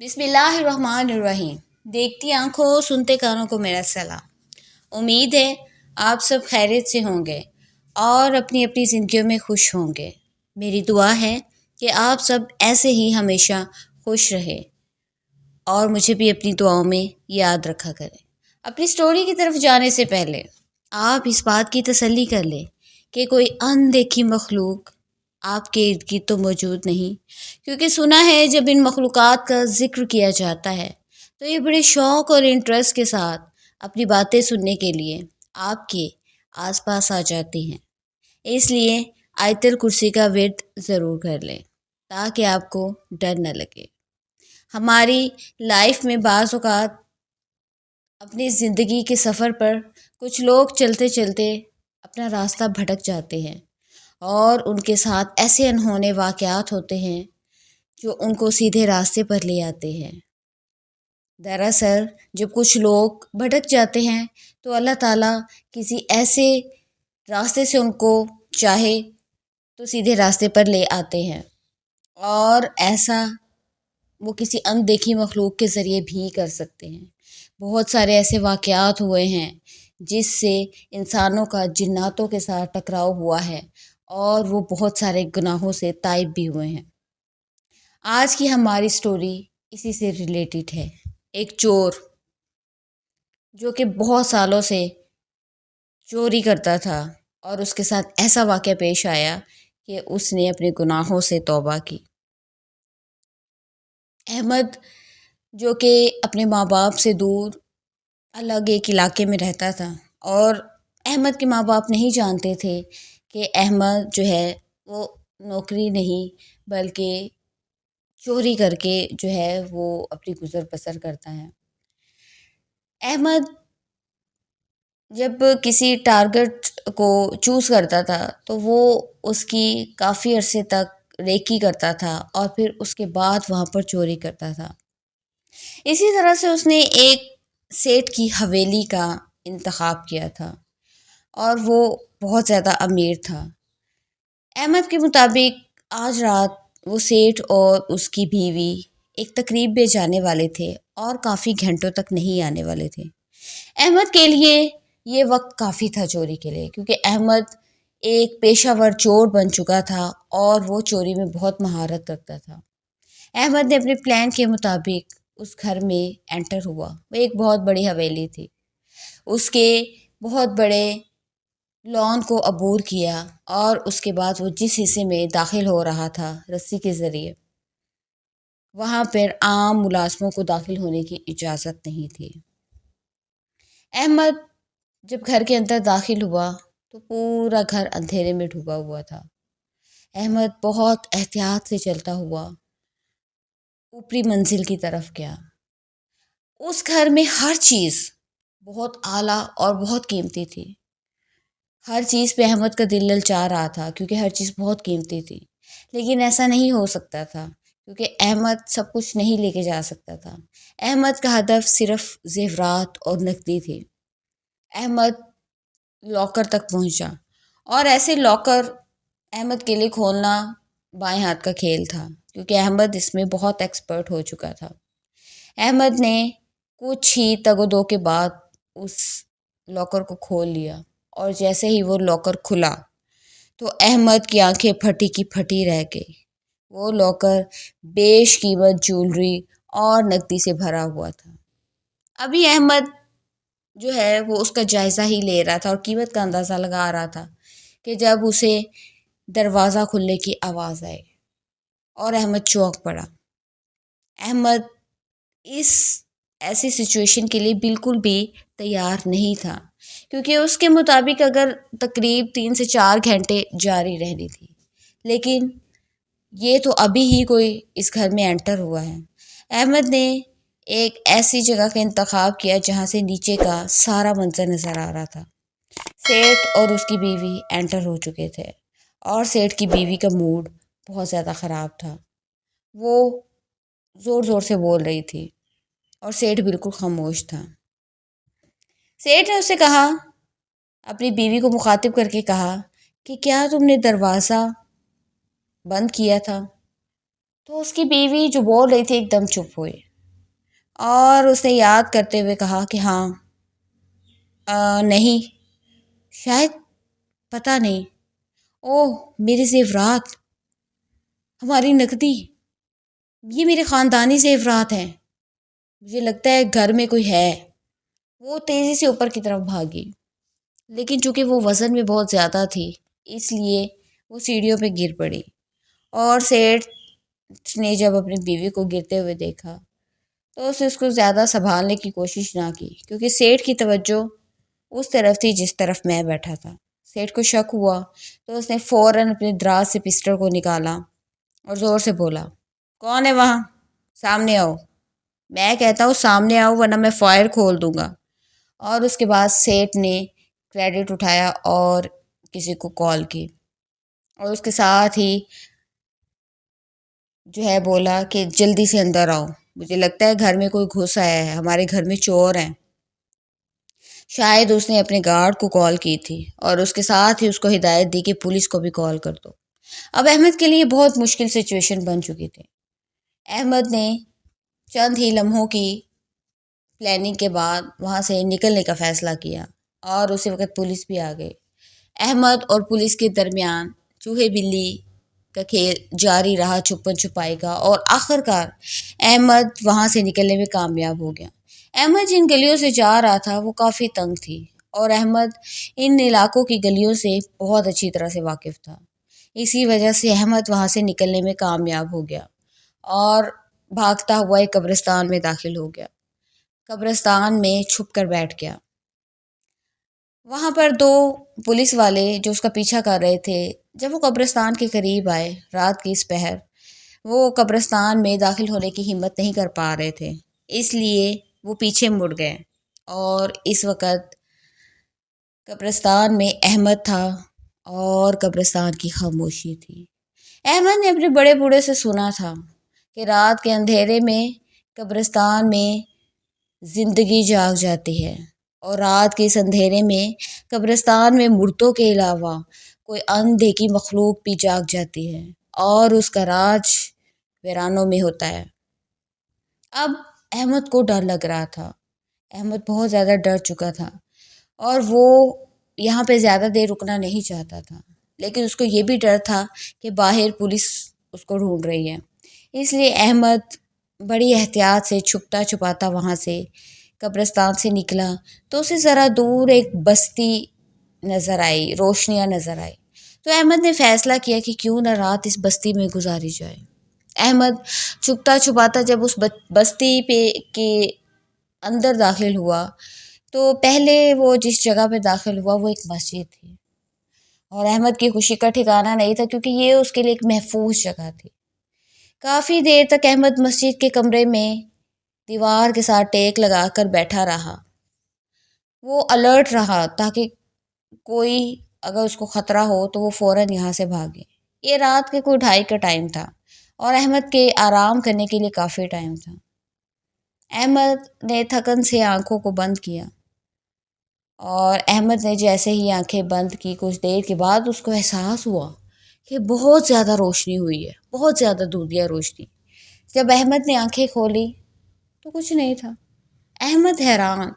بسم اللہ الرحمن الرحیم۔ دیکھتی آنکھوں سنتے کانوں کو میرا سلام۔ امید ہے آپ سب خیریت سے ہوں گے اور اپنی اپنی زندگیوں میں خوش ہوں گے۔ میری دعا ہے کہ آپ سب ایسے ہی ہمیشہ خوش رہیں اور مجھے بھی اپنی دعاؤں میں یاد رکھا کریں۔ اپنی سٹوری کی طرف جانے سے پہلے آپ اس بات کی تسلی کر لیں کہ کوئی اندیکھی مخلوق آپ کے ارد گرد تو موجود نہیں، کیونکہ سنا ہے جب ان مخلوقات کا ذکر کیا جاتا ہے تو یہ بڑے شوق اور انٹرسٹ کے ساتھ اپنی باتیں سننے کے لیے آپ کے آس پاس آ جاتی ہیں۔ اس لیے آیت الکرسی کا ورد ضرور کر لیں تاکہ آپ کو ڈر نہ لگے۔ ہماری لائف میں بعض اوقات اپنی زندگی کے سفر پر کچھ لوگ چلتے چلتے اپنا راستہ بھٹک جاتے ہیں اور ان کے ساتھ ایسے انہونے واقعات ہوتے ہیں جو ان کو سیدھے راستے پر لے آتے ہیں۔ دراصل جب کچھ لوگ بھٹک جاتے ہیں تو اللہ تعالیٰ کسی ایسے راستے سے ان کو چاہے تو سیدھے راستے پر لے آتے ہیں، اور ایسا وہ کسی اندیکھی مخلوق کے ذریعے بھی کر سکتے ہیں۔ بہت سارے ایسے واقعات ہوئے ہیں جس سے انسانوں کا جناتوں کے ساتھ ٹکراؤ ہوا ہے اور وہ بہت سارے گناہوں سے تائب بھی ہوئے ہیں۔ آج کی ہماری سٹوری اسی سے ریلیٹڈ ہے۔ ایک چور جو کہ بہت سالوں سے چوری کرتا تھا اور اس کے ساتھ ایسا واقعہ پیش آیا کہ اس نے اپنے گناہوں سے توبہ کی۔ احمد جو کہ اپنے ماں باپ سے دور الگ ایک علاقے میں رہتا تھا، اور احمد کے ماں باپ نہیں جانتے تھے کہ احمد جو ہے وہ نوکری نہیں بلکہ چوری کر کے جو ہے وہ اپنی گزر بسر کرتا ہے۔ احمد جب کسی ٹارگٹ کو چوز کرتا تھا تو وہ اس کی کافی عرصے تک ریکی کرتا تھا اور پھر اس کے بعد وہاں پر چوری کرتا تھا۔ اسی طرح سے اس نے ایک سیٹھ کی حویلی کا انتخاب کیا تھا اور وہ بہت زیادہ امیر تھا۔ احمد کے مطابق آج رات وہ سیٹھ اور اس کی بیوی ایک تقریب میں جانے والے تھے اور کافی گھنٹوں تک نہیں آنے والے تھے۔ احمد کے لیے یہ وقت کافی تھا چوری کے لیے، کیونکہ احمد ایک پیشہ ور چور بن چکا تھا اور وہ چوری میں بہت مہارت رکھتا تھا۔ احمد نے اپنے پلان کے مطابق اس گھر میں انٹر ہوا۔ وہ ایک بہت بڑی حویلی تھی۔ اس کے بہت بڑے لان کو عبور کیا اور اس کے بعد وہ جس حصے میں داخل ہو رہا تھا رسی کے ذریعے، وہاں پر عام ملازموں کو داخل ہونے کی اجازت نہیں تھی۔ احمد جب گھر کے اندر داخل ہوا تو پورا گھر اندھیرے میں ڈوبا ہوا تھا۔ احمد بہت احتیاط سے چلتا ہوا اوپری منزل کی طرف گیا۔ اس گھر میں ہر چیز بہت اعلیٰ اور بہت قیمتی تھی۔ ہر چیز پہ احمد کا دل للچا رہا تھا کیونکہ ہر چیز بہت قیمتی تھی، لیکن ایسا نہیں ہو سکتا تھا کیونکہ احمد سب کچھ نہیں لے کے جا سکتا تھا۔ احمد کا ہدف صرف زیورات اور نقدی تھی۔ احمد لاکر تک پہنچا، اور ایسے لاکر احمد کے لیے کھولنا بائیں ہاتھ کا کھیل تھا کیونکہ احمد اس میں بہت ایکسپرٹ ہو چکا تھا۔ احمد نے کچھ ہی تگ و دو کے بعد اس لاکر کو کھول لیا، اور جیسے ہی وہ لاکر کھلا تو احمد کی آنکھیں پھٹی کی پھٹی رہ گئی۔ وہ لاکر بیش قیمت جولری اور نقدی سے بھرا ہوا تھا۔ ابھی احمد جو ہے وہ اس کا جائزہ ہی لے رہا تھا اور قیمت کا اندازہ لگا رہا تھا کہ جب اسے دروازہ کھلنے کی آواز آئے اور احمد چونک پڑا۔ احمد اس ایسی سچویشن کے لیے بالکل بھی تیار نہیں تھا کیونکہ اس کے مطابق اگر تقریب 3 سے 4 گھنٹے جاری رہنی تھی، لیکن یہ تو ابھی ہی کوئی اس گھر میں انٹر ہوا ہے۔ احمد نے ایک ایسی جگہ کا انتخاب کیا جہاں سے نیچے کا سارا منظر نظر آ رہا تھا۔ سیٹھ اور اس کی بیوی انٹر ہو چکے تھے، اور سیٹھ کی بیوی کا موڈ بہت زیادہ خراب تھا۔ وہ زور زور سے بول رہی تھی اور سیٹھ بالکل خاموش تھا۔ سیٹھ نے اس سے کہا، اپنی بیوی کو مخاطب کر کے کہا کہ کیا تم نے دروازہ بند کیا تھا؟ تو اس کی بیوی جو بول رہی تھی ایک دم چپ ہوئی، اور اس نے یاد کرتے ہوئے کہا کہ ہاں، نہیں، شاید، پتہ نہیں، اوہ میرے زیورات، ہماری نقدی، یہ میرے خاندانی زیورات ہیں، مجھے لگتا ہے گھر میں کوئی ہے۔ وہ تیزی سے اوپر کی طرف بھاگی، لیکن چونکہ وہ وزن میں بہت زیادہ تھی اس لیے وہ سیڑھیوں پہ گر پڑی، اور سیٹھ نے جب اپنی بیوی کو گرتے ہوئے دیکھا تو اس کو زیادہ سنبھالنے کی کوشش نہ کی، کیونکہ سیٹھ کی توجہ اس طرف تھی جس طرف میں بیٹھا تھا۔ سیٹھ کو شک ہوا تو اس نے فوراً اپنے دراز سے پسٹل کو نکالا اور زور سے بولا، کون ہے وہاں؟ سامنے آؤ، میں کہتا ہوں سامنے آؤ ورنہ میں فائر کھول دوں گا۔ اور اس کے بعد سیٹھ نے کریڈٹ اٹھایا اور کسی کو کال کی، اور اس کے ساتھ ہی جو ہے بولا کہ جلدی سے اندر آؤ، مجھے لگتا ہے گھر میں کوئی گھس آیا ہے، ہمارے گھر میں چور ہیں۔ شاید اس نے اپنے گارڈ کو کال کی تھی، اور اس کے ساتھ ہی اس کو ہدایت دی کہ پولیس کو بھی کال کر دو۔ اب احمد کے لیے بہت مشکل سچویشن بن چکی تھی۔ احمد نے چند ہی لمحوں کی پلاننگ کے بعد وہاں سے نکلنے کا فیصلہ کیا، اور اسی وقت پولیس بھی آ گئی۔ احمد اور پولیس کے درمیان چوہے بلی کا کھیل جاری رہا، چھپن چھپائی کا، اور آخر کار احمد وہاں سے نکلنے میں کامیاب ہو گیا۔ احمد جن گلیوں سے جا رہا تھا وہ کافی تنگ تھی، اور احمد ان علاقوں کی گلیوں سے بہت اچھی طرح سے واقف تھا۔ اسی وجہ سے احمد وہاں سے نکلنے میں کامیاب ہو گیا اور بھاگتا ہوا ایک قبرستان میں داخل ہو گیا۔ قبرستان میں چھپ کر بیٹھ گیا۔ وہاں پر دو پولیس والے جو اس کا پیچھا کر رہے تھے، جب وہ قبرستان کے قریب آئے رات کی اس پہر، وہ قبرستان میں داخل ہونے کی ہمت نہیں کر پا رہے تھے، اس لیے وہ پیچھے مڑ گئے، اور اس وقت قبرستان میں احمد تھا اور قبرستان کی خاموشی تھی۔ احمد نے اپنے بڑے بوڑھے سے سنا تھا کہ رات کے اندھیرے میں قبرستان میں زندگی جاگ جاتی ہے، اور رات کے اس اندھیرے میں قبرستان میں مردوں کے علاوہ کوئی اندیکھی مخلوق بھی جاگ جاتی ہے، اور اس کا راج ویرانوں میں ہوتا ہے۔ اب احمد کو ڈر لگ رہا تھا، احمد بہت زیادہ ڈر چکا تھا، اور وہ یہاں پہ زیادہ دیر رکنا نہیں چاہتا تھا، لیکن اس کو یہ بھی ڈر تھا کہ باہر پولیس اس کو ڈھونڈ رہی ہے۔ اس لیے احمد بڑی احتیاط سے چھپتا چھپاتا وہاں سے قبرستان سے نکلا، تو اسے ذرا دور ایک بستی نظر آئی، روشنیاں نظر آئی۔ تو احمد نے فیصلہ کیا کہ کیوں نہ رات اس بستی میں گزاری جائے۔ احمد چھپتا چھپاتا جب اس بستی پہ کے اندر داخل ہوا، تو پہلے وہ جس جگہ پہ داخل ہوا وہ ایک مسجد تھی، اور احمد کی خوشی کا ٹھکانہ نہیں تھا، کیونکہ یہ اس کے لیے ایک محفوظ جگہ تھی۔ کافی دیر تک احمد مسجد کے کمرے میں دیوار کے ساتھ ٹیک لگا کر بیٹھا رہا۔ وہ الرٹ رہا تاکہ کوئی اگر اس کو خطرہ ہو تو وہ فوراً یہاں سے بھاگے۔ یہ رات کے کوئی 2:30 کا ٹائم تھا، اور احمد کے آرام کرنے کے لیے کافی ٹائم تھا۔ احمد نے تھکن سے آنکھوں کو بند کیا، اور احمد نے جیسے ہی آنکھیں بند کی کچھ دیر کے بعد اس کو احساس ہوا کہ بہت زیادہ روشنی ہوئی ہے، بہت زیادہ دودھیا روشنی۔ جب احمد نے آنکھیں کھولی تو کچھ نہیں تھا۔ احمد حیران،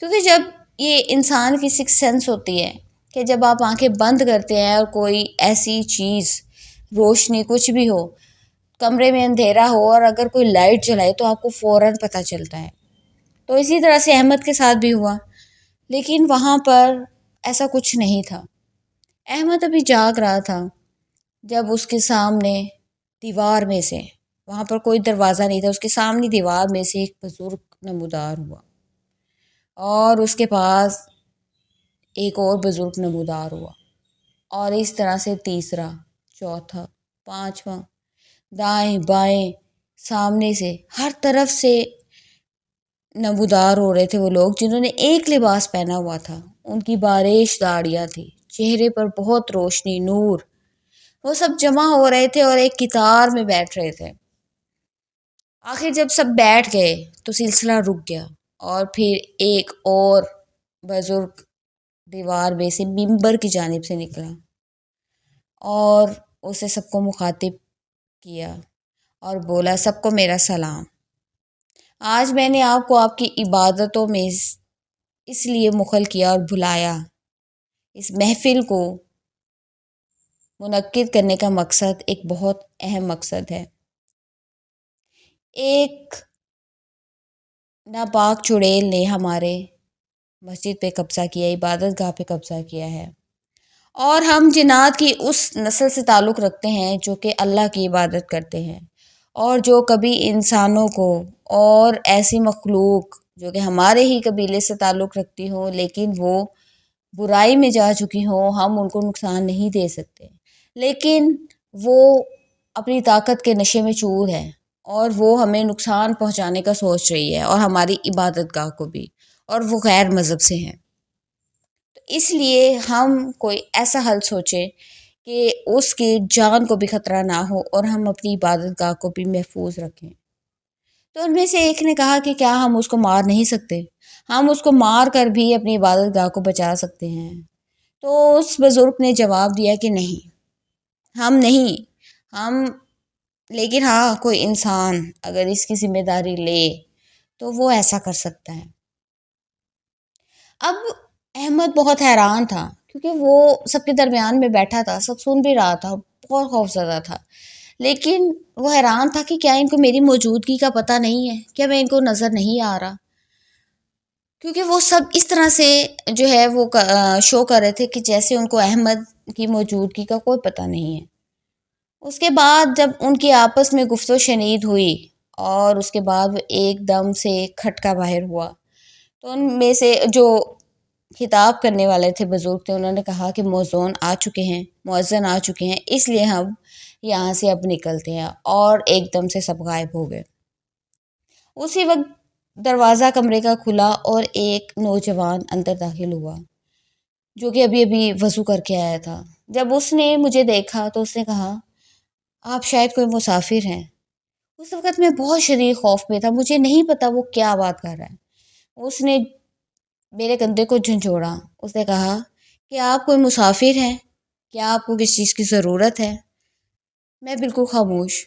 کیونکہ جب یہ انسان کی سکس سینس ہوتی ہے کہ جب آپ آنکھیں بند کرتے ہیں اور کوئی ایسی چیز، روشنی کچھ بھی ہو، کمرے میں اندھیرا ہو اور اگر کوئی لائٹ جلائے تو آپ کو فوراً پتہ چلتا ہے۔ تو اسی طرح سے احمد کے ساتھ بھی ہوا، لیکن وہاں پر ایسا کچھ نہیں تھا۔ احمد ابھی جاگ رہا تھا جب اس کے سامنے دیوار میں سے، وہاں پر کوئی دروازہ نہیں تھا، اس کے سامنے دیوار میں سے ایک بزرگ نمودار ہوا، اور اس کے پاس ایک اور بزرگ نمودار ہوا، اور اس طرح سے تیسرا، چوتھا، پانچواں، دائیں بائیں سامنے سے ہر طرف سے نمودار ہو رہے تھے وہ لوگ جنہوں نے ایک لباس پہنا ہوا تھا۔ ان کی باریش داڑیاں تھی، چہرے پر بہت روشنی، نور، وہ سب جمع ہو رہے تھے اور ایک قطار میں بیٹھ رہے تھے۔ آخر جب سب بیٹھ گئے تو سلسلہ رک گیا، اور پھر ایک اور بزرگ دیوار میں سے منبر کی جانب سے نکلا، اور اسے سب کو مخاطب کیا، اور بولا سب کو میرا سلام۔ آج میں نے آپ کو آپ کی عبادتوں میں اس لیے مخل کیا اور بلایا۔ اس محفل کو منعقد کرنے کا مقصد ایک بہت اہم مقصد ہے۔ ایک ناپاک چڑیل نے ہمارے مسجد پہ قبضہ کیا، عبادت گاہ پہ قبضہ کیا ہے، اور ہم جنات کی اس نسل سے تعلق رکھتے ہیں جو کہ اللہ کی عبادت کرتے ہیں، اور جو کبھی انسانوں کو اور ایسی مخلوق جو کہ ہمارے ہی قبیلے سے تعلق رکھتی ہوں لیکن وہ برائی میں جا چکی ہوں، ہم ان کو نقصان نہیں دے سکتے، لیکن وہ اپنی طاقت کے نشے میں چور ہے اور وہ ہمیں نقصان پہنچانے کا سوچ رہی ہے، اور ہماری عبادت گاہ کو بھی، اور وہ غیر مذہب سے ہیں۔ تو اس لیے ہم کوئی ایسا حل سوچیں کہ اس کی جان کو بھی خطرہ نہ ہو اور ہم اپنی عبادت گاہ کو بھی محفوظ رکھیں۔ تو ان میں سے ایک نے کہا کہ کیا ہم اس کو مار نہیں سکتے؟ ہم اس کو مار کر بھی اپنی عبادت گاہ کو بچا سکتے ہیں۔ تو اس بزرگ نے جواب دیا کہ نہیں، ہم نہیں، ہم لیکن ہاں کوئی انسان اگر اس کی ذمہ داری لے تو وہ ایسا کر سکتا ہے۔ اب احمد بہت حیران تھا کیونکہ وہ سب کے درمیان میں بیٹھا تھا، سب سن بھی رہا تھا، بہت خوفزدہ تھا، لیکن وہ حیران تھا کہ کیا ان کو میری موجودگی کا پتہ نہیں ہے، کیا میں ان کو نظر نہیں آ رہا، کیونکہ وہ سب اس طرح سے جو ہے وہ شو کر رہے تھے کہ جیسے ان کو احمد کی موجودگی کا کوئی پتہ نہیں ہے۔ اس کے بعد جب ان کی آپس میں گفت و شنید ہوئی اور اس کے بعد وہ ایک دم سے کھٹکا باہر ہوا، تو ان میں سے جو خطاب کرنے والے تھے بزرگ تھے، انہوں نے کہا کہ مؤذن آ چکے ہیں، اس لیے ہم یہاں سے اب نکلتے ہیں، اور ایک دم سے سب غائب ہو گئے۔ اسی وقت دروازہ کمرے کا کھلا اور ایک نوجوان اندر داخل ہوا جو کہ ابھی ابھی وضو کر کے آیا تھا۔ جب اس نے مجھے دیکھا تو اس نے کہا آپ شاید کوئی مسافر ہیں۔ اس وقت میں بہت شدید خوف میں تھا، مجھے نہیں پتا وہ کیا بات کر رہا ہے۔ اس نے میرے کندھے کو جھنجھوڑا، اس نے کہا کہ آپ کوئی مسافر ہیں، کیا آپ کو کس چیز کی ضرورت ہے؟ میں بالکل خاموش۔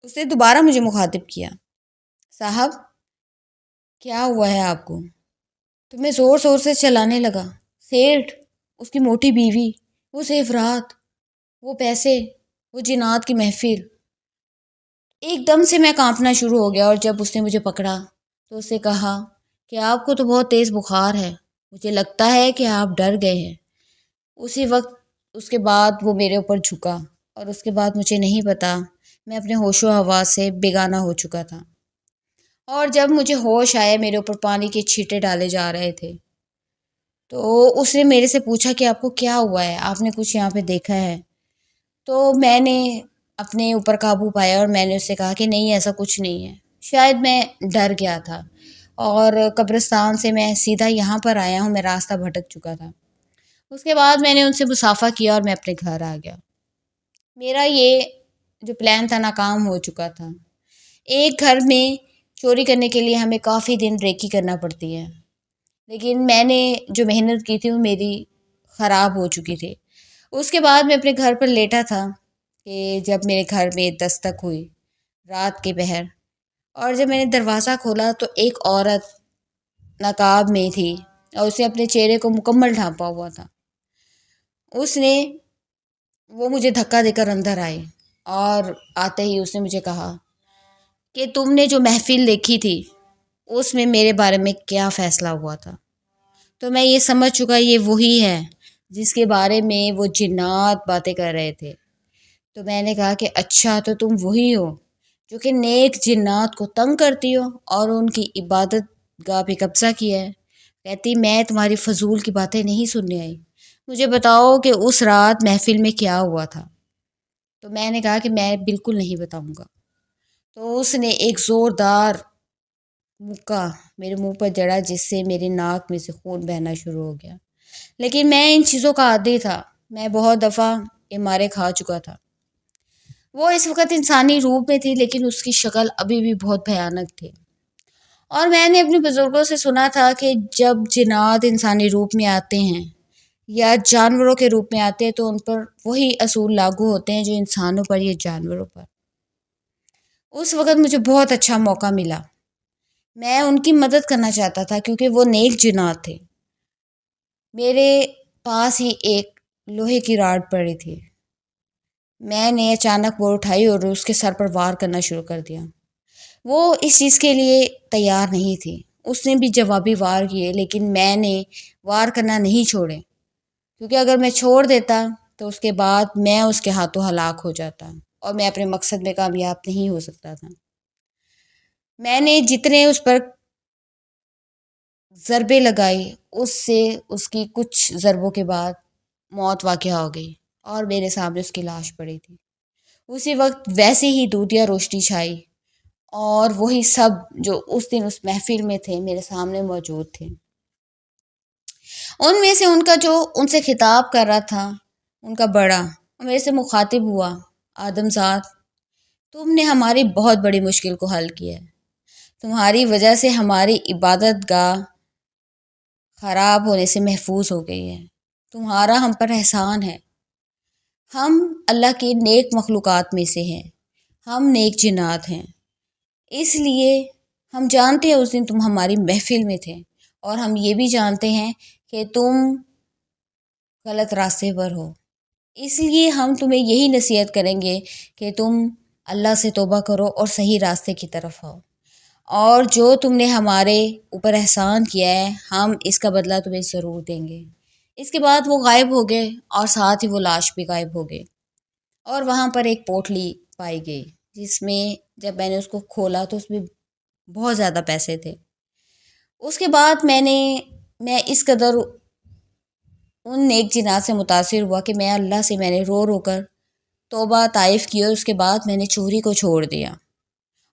اس نے دوبارہ مجھے مخاطب کیا، صاحب کیا ہوا ہے آپ کو؟ تو میں زور زور سے چلانے لگا، سیٹھ، اس کی موٹی بیوی، وہ زیورات، وہ پیسے، وہ جنات کی محفل۔ ایک دم سے میں کانپنا شروع ہو گیا، اور جب اس نے مجھے پکڑا تو اس نے کہا کہ آپ کو تو بہت تیز بخار ہے، مجھے لگتا ہے کہ آپ ڈر گئے ہیں۔ اسی وقت اس کے بعد وہ میرے اوپر جھکا، اور اس کے بعد مجھے نہیں پتا، میں اپنے ہوش و حواس سے بیگانہ ہو چکا تھا، اور جب مجھے ہوش آیا میرے اوپر پانی کے چھینٹے ڈالے جا رہے تھے، تو اس نے میرے سے پوچھا کہ آپ کو کیا ہوا ہے، آپ نے کچھ یہاں پہ دیکھا ہے؟ تو میں نے اپنے اوپر قابو پایا اور میں نے اس سے کہا کہ نہیں، ایسا کچھ نہیں ہے، شاید میں ڈر گیا تھا، اور قبرستان سے میں سیدھا یہاں پر آیا ہوں، میں راستہ بھٹک چکا تھا۔ اس کے بعد میں نے ان سے مصافحہ کیا اور میں اپنے گھر آ گیا۔ میرا یہ جو پلان تھا ناکام ہو چکا تھا۔ ایک گھر میں چوری کرنے کے لیے ہمیں کافی دن ریکی کرنا پڑتی ہے، لیکن میں نے جو محنت کی تھی وہ میری خراب ہو چکی تھی۔ اس کے بعد میں اپنے گھر پر لیٹا تھا کہ جب میرے گھر میں دستک ہوئی رات کے پہر، اور جب میں نے دروازہ کھولا تو ایک عورت نقاب میں تھی اور اسے اپنے چہرے کو مکمل ڈھانپا ہوا تھا۔ وہ مجھے دھکا دے کر اندر آئی، اور آتے ہی اس نے مجھے کہا کہ تم نے جو محفل دیکھی تھی اس میں میرے بارے میں کیا فیصلہ ہوا تھا؟ تو میں یہ سمجھ چکا یہ وہی ہے جس کے بارے میں وہ جنات باتیں کر رہے تھے۔ تو میں نے کہا کہ اچھا، تو تم وہی ہو جو کہ نیک جنات کو تنگ کرتی ہو اور ان کی عبادت گاہ پہ قبضہ کیا ہے۔ کہتی میں تمہاری فضول کی باتیں نہیں سننے آئی، مجھے بتاؤ کہ اس رات محفل میں کیا ہوا تھا۔ تو میں نے کہا کہ میں بالکل نہیں بتاؤں گا۔ تو اس نے ایک زوردار مکہ میرے منہ پر جڑا، جس سے میری ناک میں سے خون بہنا شروع ہو گیا، لیکن میں ان چیزوں کا عادی تھا، میں بہت دفعہ یہ مارے کھا چکا تھا۔ وہ اس وقت انسانی روپ میں تھی، لیکن اس کی شکل ابھی بھی بہت بھیانک تھی، اور میں نے اپنے بزرگوں سے سنا تھا کہ جب جنات انسانی روپ میں آتے ہیں یا جانوروں کے روپ میں آتے ہیں تو ان پر وہی اصول لاگو ہوتے ہیں جو انسانوں پر یا جانوروں پر۔ اس وقت مجھے بہت اچھا موقع ملا، میں ان کی مدد کرنا چاہتا تھا کیونکہ وہ نیک جنات تھے۔ میرے پاس ہی ایک لوہے کی راڈ پڑی تھی، میں نے اچانک وہ اٹھائی اور اس کے سر پر وار کرنا شروع کر دیا۔ وہ اس چیز کے لیے تیار نہیں تھی، اس نے بھی جوابی وار کیے، لیکن میں نے وار کرنا نہیں چھوڑے، کیونکہ اگر میں چھوڑ دیتا تو اس کے بعد میں اس کے ہاتھوں ہلاک ہو جاتا اور میں اپنے مقصد میں کامیاب نہیں ہو سکتا تھا۔ میں نے جتنے اس پر ضربے لگائی، اس سے اس کی کچھ ضربوں کے بعد موت واقع ہو گئی اور میرے سامنے اس کی لاش پڑی تھی۔ اسی وقت ویسے ہی دودھیا روشنی چھائی اور وہی سب جو اس دن اس محفل میں تھے میرے سامنے موجود تھے۔ ان میں سے ان کا جو ان سے خطاب کر رہا تھا، ان کا بڑا، وہ میرے سے مخاطب ہوا، آدم زاد، تم نے ہماری بہت بڑی مشکل کو حل کیا ہے، تمہاری وجہ سے ہماری عبادت گاہ خراب ہونے سے محفوظ ہو گئی ہے، تمہارا ہم پر احسان ہے، ہم اللہ کی نیک مخلوقات میں سے ہیں، ہم نیک جنات ہیں، اس لیے ہم جانتے ہیں اس دن تم ہماری محفل میں تھے، اور ہم یہ بھی جانتے ہیں کہ تم غلط راستے پر ہو، اس لیے ہم تمہیں یہی نصیحت کریں گے کہ تم اللہ سے توبہ کرو اور صحیح راستے کی طرف آؤ، اور جو تم نے ہمارے اوپر احسان کیا ہے ہم اس کا بدلہ تمہیں ضرور دیں گے۔ اس کے بعد وہ غائب ہو گئے اور ساتھ ہی وہ لاش بھی غائب ہو گئی، اور وہاں پر ایک پوٹلی پائی گئی جس میں جب میں نے اس کو کھولا تو اس میں بہت زیادہ پیسے تھے۔ اس کے بعد میں اس قدر ان نیک جنات سے متاثر ہوا کہ میں نے رو رو کر توبہ طائف کی، اور اس کے بعد میں نے چوری کو چھوڑ دیا،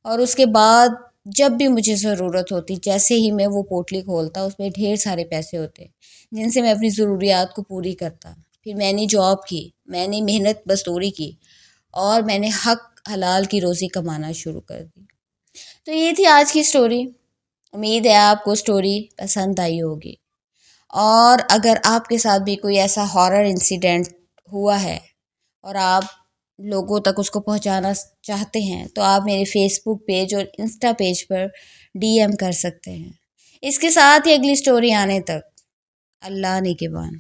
اور اس کے بعد جب بھی مجھے ضرورت ہوتی، جیسے ہی میں وہ پوٹلی کھولتا اس میں ڈھیر سارے پیسے ہوتے جن سے میں اپنی ضروریات کو پوری کرتا۔ پھر میں نے جاب کی، میں نے محنت مزدوری کی، اور میں نے حق حلال کی روزی کمانا شروع کر دی۔ تو یہ تھی آج کی سٹوری، امید ہے آپ کو سٹوری پسند آئی ہوگی، اور اگر آپ کے ساتھ بھی کوئی ایسا ہارر انسیڈنٹ ہوا ہے اور آپ لوگوں تک اس کو پہنچانا چاہتے ہیں تو آپ میرے فیس بک پیج اور انسٹا پیج پر ڈی ایم کر سکتے ہیں۔ اس کے ساتھ ہی اگلی سٹوری آنے تک اللہ نگہبان۔